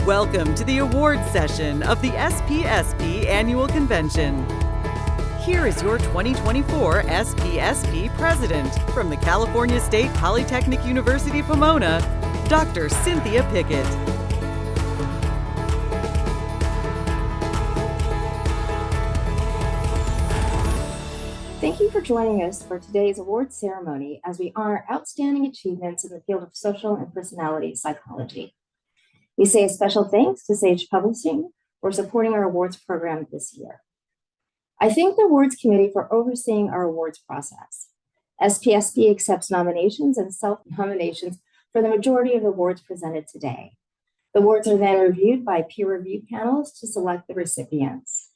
Welcome to the awards session of the SPSP Annual Convention. Here is your 2024 SPSP President from the California State Polytechnic University, Pomona, Dr. Cynthia Pickett. Thank you for joining us for today's awards ceremony as we honor outstanding achievements in the field of social and personality psychology. We say a special thanks to Sage Publishing for supporting our awards program this year. I thank the awards committee for overseeing our awards process. SPSP accepts nominations and self-nominations for the majority of the awards presented today. The awards are then reviewed by peer-reviewed panels to select the recipients.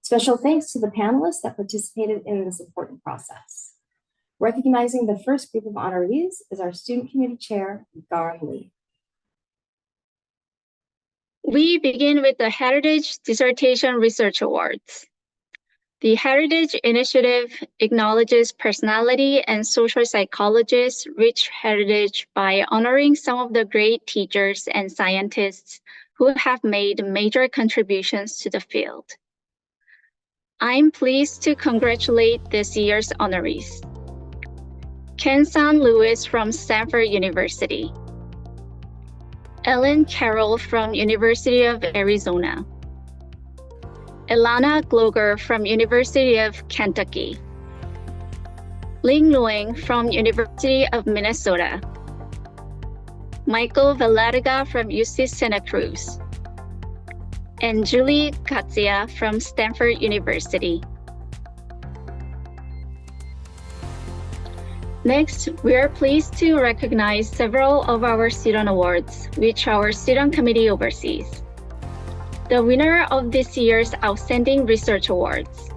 Special thanks to the panelists that participated in this important process. Recognizing the first group of honorees is our Student Committee Chair, Garn Lee. We begin with the Heritage Dissertation Research Awards. The Heritage Initiative acknowledges personality and social psychologists' rich heritage by honoring some of the great teachers and scientists who have made major contributions to the field. I'm pleased to congratulate this year's honorees. Ken San Lewis from Stanford University. Ellen Carroll from University of Arizona. Ilana Gloger from University of Kentucky. Ling Luang from University of Minnesota. Michael Valadiga from UC Santa Cruz. And Julie Katsia from Stanford University. Next, we are pleased to recognize several of our student awards, which our student committee oversees. The winner of this year's Outstanding Research Awards.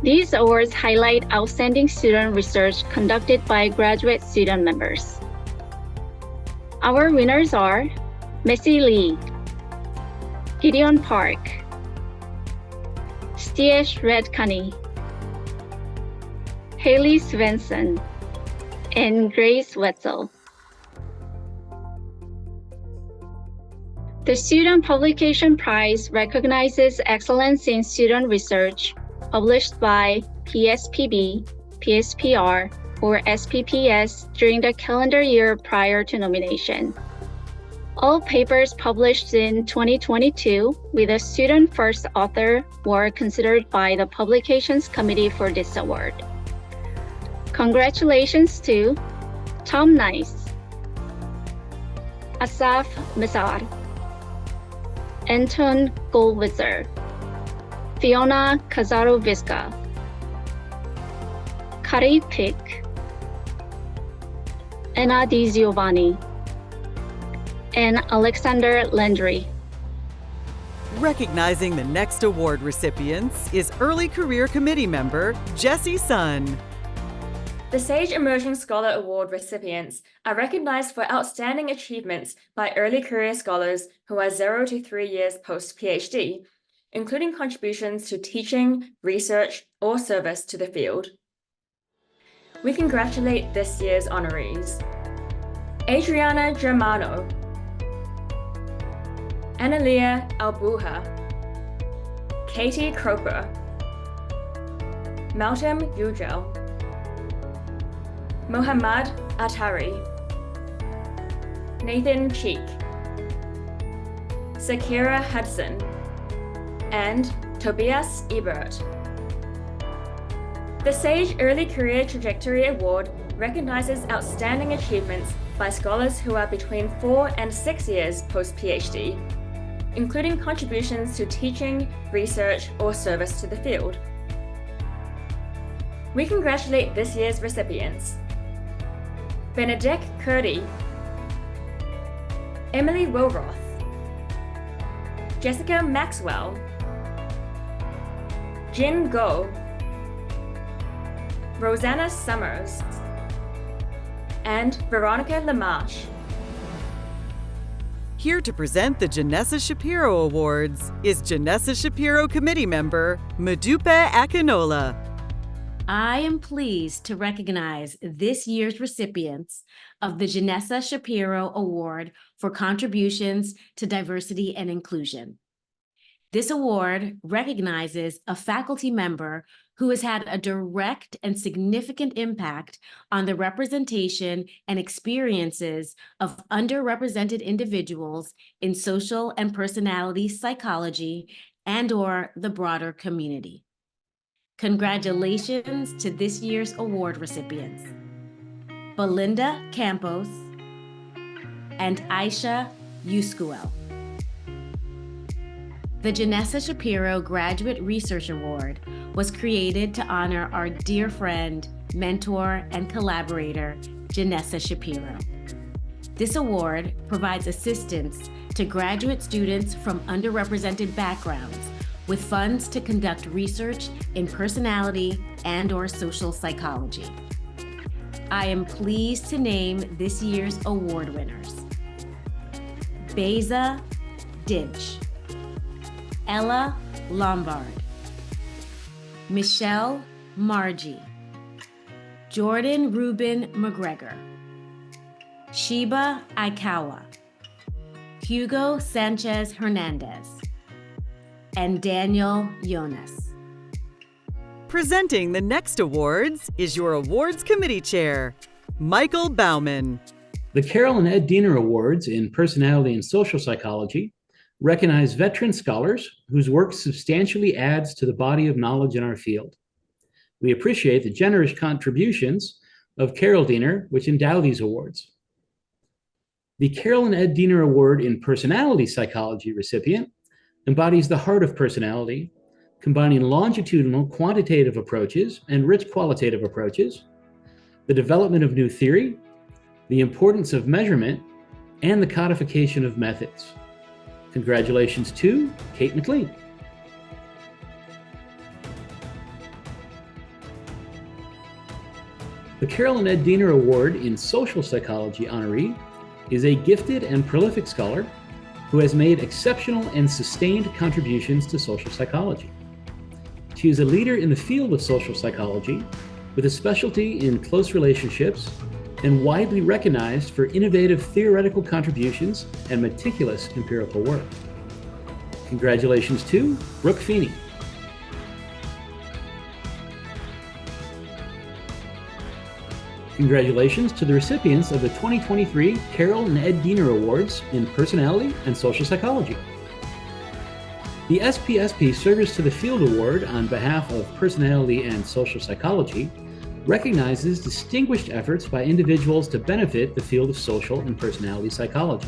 These awards highlight outstanding student research conducted by graduate student members. Our winners are Messi Lee, Gideon Park, Stiesh Redkani, Haley Svensson, and Grace Wetzel. The Student Publication Prize recognizes excellence in student research published by PSPB, PSPR, or SPPS during the calendar year prior to nomination. All papers published in 2022 with a student first author were considered by the Publications Committee for this award. Congratulations to Tom Nice, Asaf Mizar, Anton Goldwitzer, Fiona Casaro-Visca, Kari Pick, Anna Di Giovanni, and Alexander Landry. Recognizing the next award recipients is Early Career Committee member Jesse Sun. The Sage Emerging Scholar Award recipients are recognized for outstanding achievements by early career scholars who are 0 to 3 years post-PhD, including contributions to teaching, research, or service to the field. We congratulate this year's honorees. Adriana Germano, Analia Albuja, Katie Kroper, Malcolm Ugel, Mohammad Atari, Nathan Cheek, Sakira Hudson, and Tobias Ebert. The Sage Early Career Trajectory Award recognizes outstanding achievements by scholars who are between 4 and 6 years post-PhD, including contributions to teaching, research, or service to the field. We congratulate this year's recipients. Benedict Curdy, Emily Wilroth, Jessica Maxwell, Jin Go, Rosanna Summers, and Veronica Lamarche. Here to present the Janessa Shapiro Awards is Janessa Shapiro Committee member Madupe Akinola. I am pleased to recognize this year's recipients of the Janessa Shapiro Award for contributions to diversity and inclusion. This award recognizes a faculty member who has had a direct and significant impact on the representation and experiences of underrepresented individuals in social and personality psychology and/or the broader community. Congratulations to this year's award recipients, Belinda Campos and Aisha Yuskuel. The Janessa Shapiro Graduate Research Award was created to honor our dear friend, mentor, and collaborator, Janessa Shapiro. This award provides assistance to graduate students from underrepresented backgrounds with funds to conduct research in personality and/or social psychology. I am pleased to name this year's award winners: Beza Dinch, Ella Lombard, Michelle Margie, Jordan Rubin McGregor, Sheba Aikawa, Hugo Sanchez Hernandez, and Daniel Jonas. Presenting the next awards is your awards committee chair, Michael Bauman. The Carol and Ed Diener Awards in Personality and Social Psychology recognize veteran scholars whose work substantially adds to the body of knowledge in our field. We appreciate the generous contributions of Carol Diener, which endow these awards. The Carol and Ed Diener Award in Personality Psychology recipient embodies the heart of personality, combining longitudinal quantitative approaches and rich qualitative approaches, the development of new theory, the importance of measurement, and the codification of methods. Congratulations to Kate McLean. The Carol and Ed Diener Award in Social Psychology honoree is a gifted and prolific scholar who has made exceptional and sustained contributions to social psychology. She is a leader in the field of social psychology with a specialty in close relationships and widely recognized for innovative theoretical contributions and meticulous empirical work. Congratulations to Brooke Feeney. Congratulations to the recipients of the 2023 Carol and Ed Diener Awards in Personality and Social Psychology. The SPSP Service to the Field Award on behalf of Personality and Social Psychology recognizes distinguished efforts by individuals to benefit the field of social and personality psychology.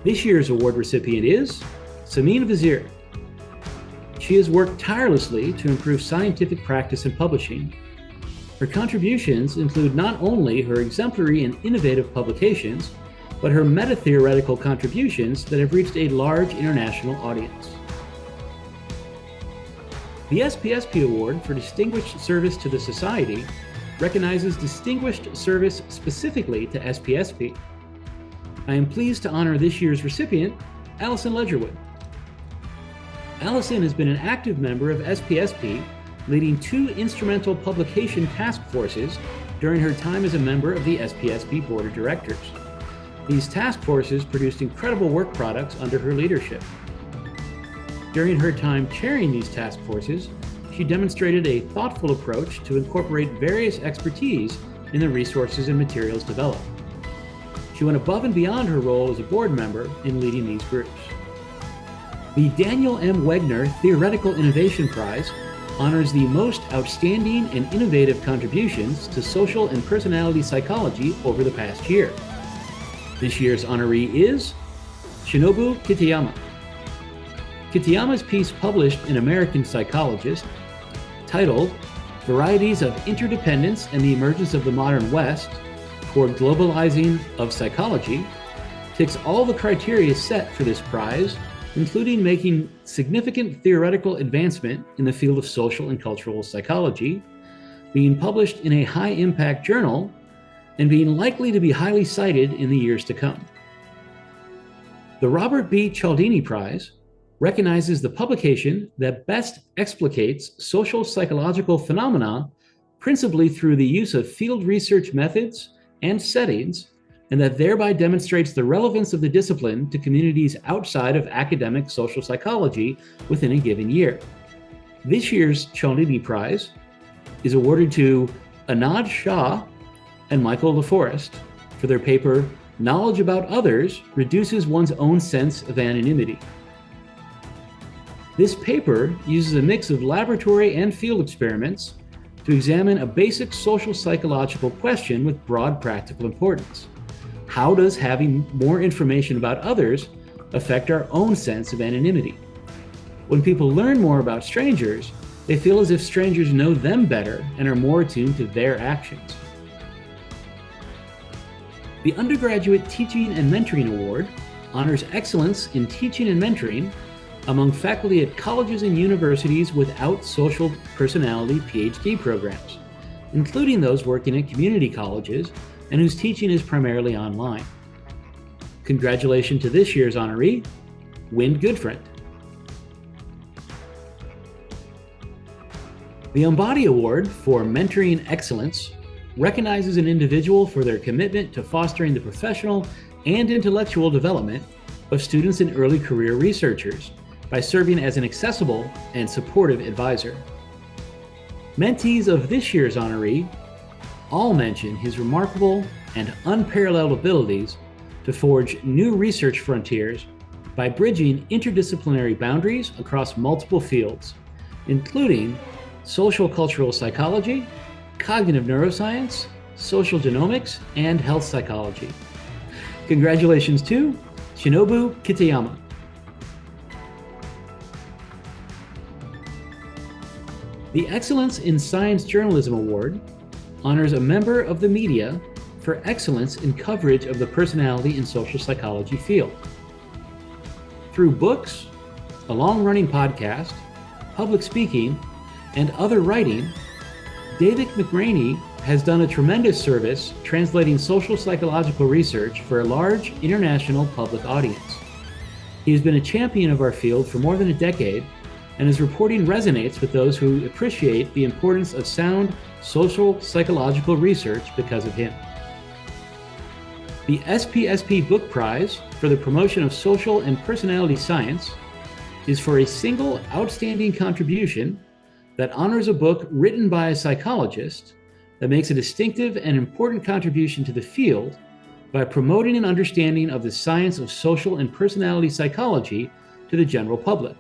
This year's award recipient is Samin Vazir. She has worked tirelessly to improve scientific practice in publishing. Her contributions include not only her exemplary and innovative publications, but her meta-theoretical contributions that have reached a large international audience. The SPSP Award for Distinguished Service to the Society recognizes distinguished service specifically to SPSP. I am pleased to honor this year's recipient, Allison Ledgerwood. Allison has been an active member of SPSP, leading 2 instrumental publication task forces during her time as a member of the SPSP Board of Directors. These task forces produced incredible work products under her leadership. During her time chairing these task forces, she demonstrated a thoughtful approach to incorporate various expertise in the resources and materials developed. She went above and beyond her role as a board member in leading these groups. The Daniel M. Wegner Theoretical Innovation Prize honors the most outstanding and innovative contributions to social and personality psychology over the past year. This year's honoree is Shinobu Kitayama. Kitayama's piece published in American Psychologist, titled Varieties of Interdependence and the Emergence of the Modern West Toward Globalizing of Psychology, ticks all the criteria set for this prize, including making significant theoretical advancement in the field of social and cultural psychology, being published in a high-impact journal, and being likely to be highly cited in the years to come. The Robert B. Cialdini Prize, recognizes the publication that best explicates social psychological phenomena, principally through the use of field research methods and settings, and that thereby demonstrates the relevance of the discipline to communities outside of academic social psychology within a given year. This year's Chalini Prize is awarded to Anand Shah and Michael LaForest for their paper, Knowledge About Others Reduces One's Own Sense of Anonymity. This paper uses a mix of laboratory and field experiments to examine a basic social psychological question with broad practical importance. How does having more information about others affect our own sense of anonymity? When people learn more about strangers, they feel as if strangers know them better and are more attuned to their actions. The Undergraduate Teaching and Mentoring Award honors excellence in teaching and mentoring among faculty at colleges and universities without social personality PhD programs, including those working at community colleges and whose teaching is primarily online. Congratulations to this year's honoree, Wind Goodfriend. The Embody Award for Mentoring Excellence recognizes an individual for their commitment to fostering the professional and intellectual development of students and early career researchers by serving as an accessible and supportive advisor. Mentees of this year's honoree all mention his remarkable and unparalleled abilities to forge new research frontiers by bridging interdisciplinary boundaries across multiple fields, including social cultural psychology, cognitive neuroscience, social genomics, and health psychology. Congratulations to Shinobu Kitayama. The Excellence in Science Journalism Award honors a member of the media for excellence in coverage of the personality and social psychology field. Through books, a long-running podcast, public speaking, and other writing, David McRaney has done a tremendous service translating social psychological research for a large international public audience. He has been a champion of our field for more than a decade, and his reporting resonates with those who appreciate the importance of sound social psychological research because of him. The SPSP Book Prize for the promotion of social and personality science is for a single outstanding contribution that honors a book written by a psychologist that makes a distinctive and important contribution to the field by promoting an understanding of the science of social and personality psychology to the general public.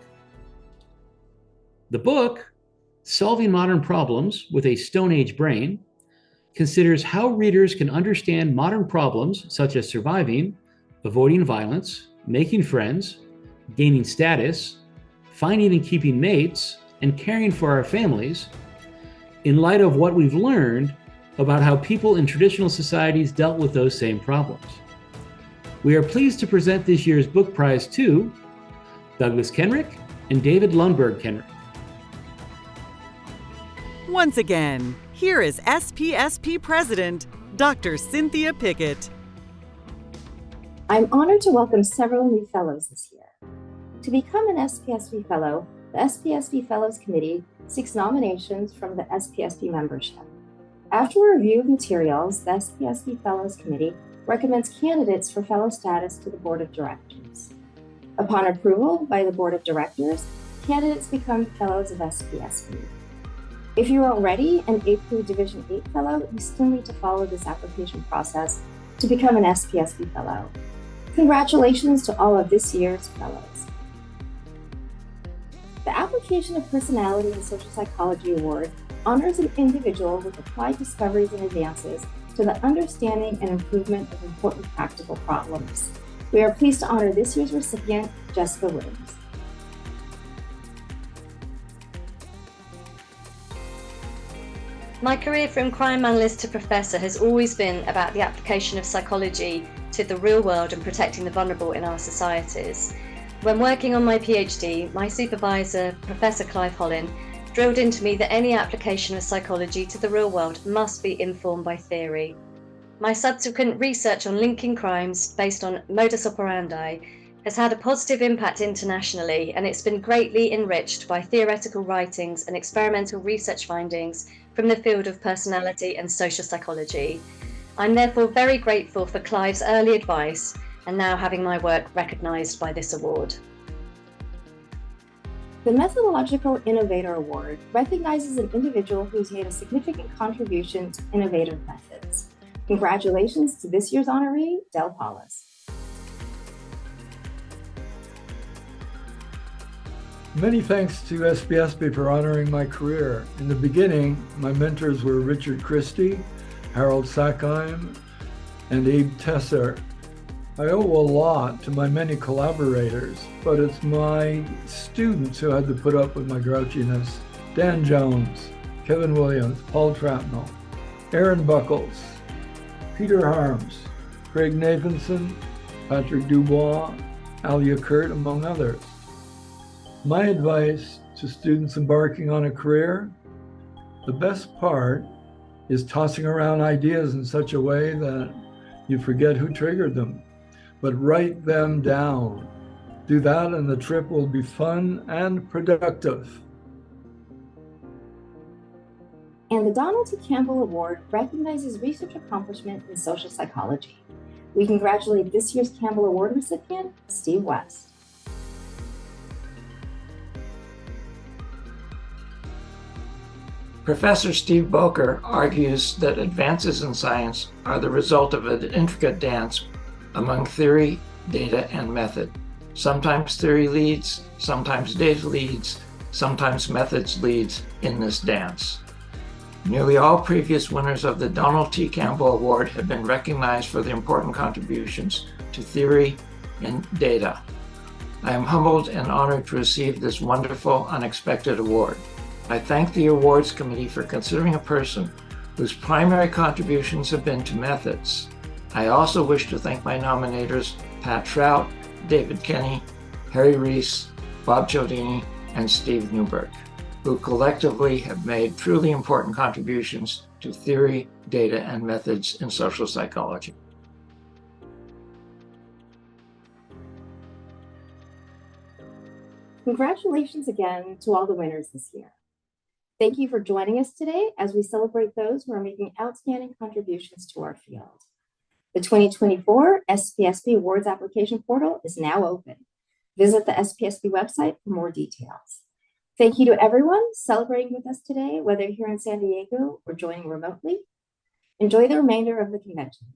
The book, Solving Modern Problems with a Stone Age Brain, considers how readers can understand modern problems such as surviving, avoiding violence, making friends, gaining status, finding and keeping mates, and caring for our families in light of what we've learned about how people in traditional societies dealt with those same problems. We are pleased to present this year's book prize to Douglas Kenrick and David Lundberg Kenrick. Once again, here is SPSP President, Dr. Cynthia Pickett. I'm honored to welcome several new fellows this year. To become an SPSP Fellow, the SPSP Fellows Committee seeks nominations from the SPSP membership. After a review of materials, the SPSP Fellows Committee recommends candidates for fellow status to the Board of Directors. Upon approval by the Board of Directors, candidates become Fellows of SPSP. If you are already an APRU Division 8 Fellow, you still need to follow this application process to become an SPSP Fellow. Congratulations to all of this year's Fellows. The Application of Personality and Social Psychology Award honors an individual with applied discoveries and advances to the understanding and improvement of important practical problems. We are pleased to honor this year's recipient, Jessica Williams. My career from crime analyst to professor has always been about the application of psychology to the real world and protecting the vulnerable in our societies. When working on my PhD, my supervisor, Professor Clive Hollin, drilled into me that any application of psychology to the real world must be informed by theory. My subsequent research on linking crimes based on modus operandi has had a positive impact internationally, and it's been greatly enriched by theoretical writings and experimental research findings from the field of personality and social psychology. I'm therefore very grateful for Clive's early advice and now having my work recognised by this award. The Methodological Innovator Award recognizes an individual who's made a significant contribution to innovative methods. Congratulations to this year's honoree, Del Paulus. Many thanks to SPSP for honoring my career. In the beginning, my mentors were Richard Christie, Harold Sackheim, and Abe Tesser. I owe a lot to my many collaborators, but it's my students who had to put up with my grouchiness. Dan Jones, Kevin Williams, Paul Trapnell, Aaron Buckles, Peter Harms, Craig Nathanson, Patrick Dubois, Alia Kurt, among others. My advice to students embarking on a career: the best part is tossing around ideas in such a way that you forget who triggered them, but write them down. Do that and the trip will be fun and productive. And the Donald T. Campbell Award recognizes research accomplishment in social psychology. We congratulate this year's Campbell Award recipient, Steve West. Professor Steve Boker argues that advances in science are the result of an intricate dance among theory, data, and method. Sometimes theory leads, sometimes data leads, sometimes methods leads in this dance. Nearly all previous winners of the Donald T. Campbell Award have been recognized for their important contributions to theory and data. I am humbled and honored to receive this wonderful, unexpected award. I thank the awards committee for considering a person whose primary contributions have been to methods. I also wish to thank my nominators, Pat Trout, David Kenny, Harry Reese, Bob Cialdini, and Steve Newberg, who collectively have made truly important contributions to theory, data, and methods in social psychology. Congratulations again to all the winners this year. Thank you for joining us today as we celebrate those who are making outstanding contributions to our field. The 2024 SPSP Awards application portal is now open. Visit the SPSP website for more details. Thank you to everyone celebrating with us today, whether here in San Diego or joining remotely. Enjoy the remainder of the convention.